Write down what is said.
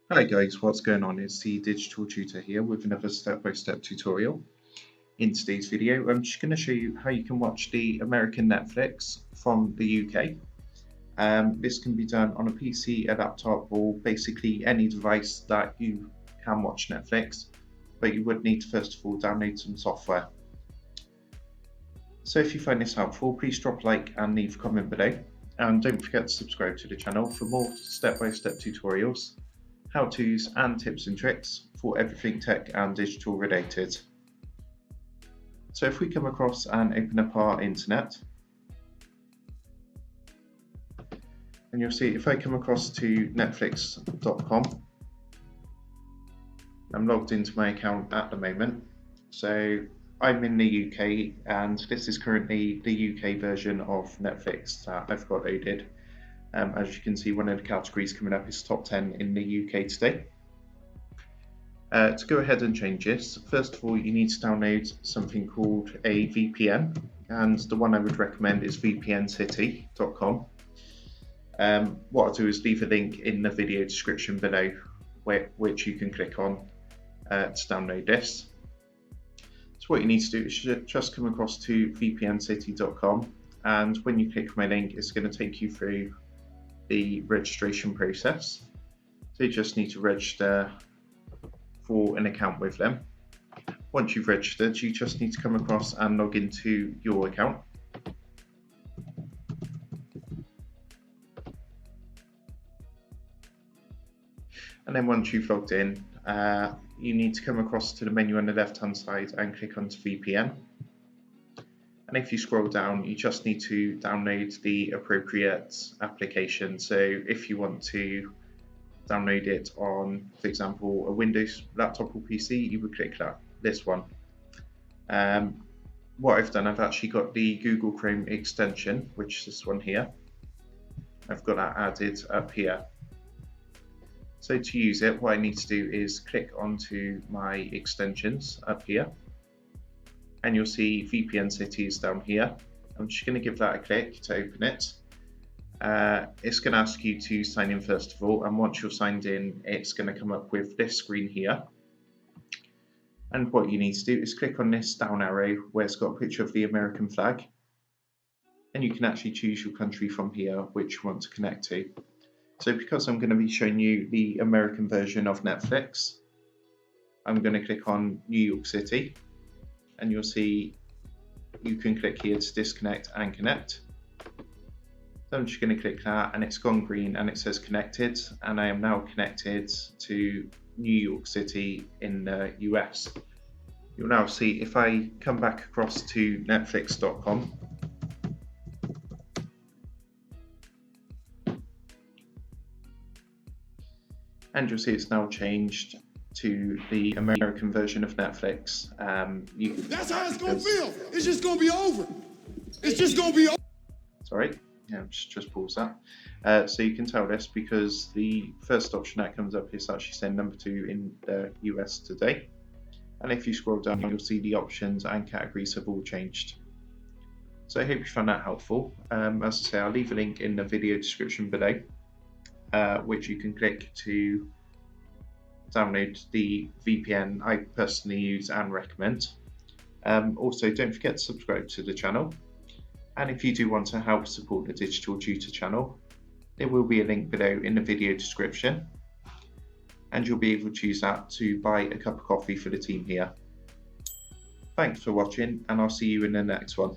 Hi guys, what's going on? It's the Digital Tutor here with another step-by-step tutorial. In today's video, I'm just going to show you how you can watch the American Netflix from the UK. This can be done on a PC, a laptop, or basically any device that you can watch Netflix, but you would need to first of all download some software. So if you find this helpful, please drop a like and leave a comment below. And don't forget to subscribe to the channel for more step-by-step tutorials, how-tos and tips and tricks for everything tech and digital related. So if we come across and open up our internet, and you'll see if I come across to netflix.com, I'm logged into my account at the moment. So I'm in the UK and this is currently the UK version of Netflix that I've got loaded. As you can see, one of the categories coming up is top 10 in the UK today. To go ahead and change this, first of all, you need to download something called a VPN, and the one I would recommend is vpncity.com. What I'll do is leave a link in the video description below, which you can click on to download this. So what you need to do is just come across to vpncity.com, and when you click my link, it's going to take you through the registration process. So you just need to register for an account with them. Once you've registered, you just need to come across and log into your account. And then once you've logged in, you need to come across to the menu on the left hand side and click onto VPN. And if you scroll down, you just need to download the appropriate application. So if you want to download it on, for example, a Windows laptop or PC, you would click this one. What I've done, I've actually got the Google Chrome extension, which is this one here. I've got that added up here. So to use it, what I need to do is click onto my extensions up here. And you'll see VPN City is down here. I'm just going to give that a click to open it. It's going to ask you to sign in first of all, and once you're signed in, it's going to come up with this screen here. And what you need to do is click on this down arrow where it's got a picture of the American flag, and you can actually choose your country from here which you want to connect to. So because I'm going to be showing you the American version of Netflix, I'm going to click on New York City, and you'll see you can click here to disconnect and connect. So I'm just going to click that, and it's gone green and it says connected, and I am now connected to New York City in the US. You'll now see if I come back across to netflix.com, and you'll see it's now changed to the American version of Netflix. That's how it's going to feel. It's just going to be over. It's just going to be over. Sorry. Yeah, just pause that. So you can tell this because the first option that comes up is actually saying number 2 in the US today. And if you scroll down, you'll see the options and categories have all changed. So I hope you found that helpful. As I say, I'll leave a link in the video description below, which you can click to download the VPN I personally use and recommend. Also, don't forget to subscribe to the channel. And if you do want to help support the Digital Tutor channel, there will be a link below in the video description, and you'll be able to use that to buy a cup of coffee for the team here. Thanks for watching, and I'll see you in the next one.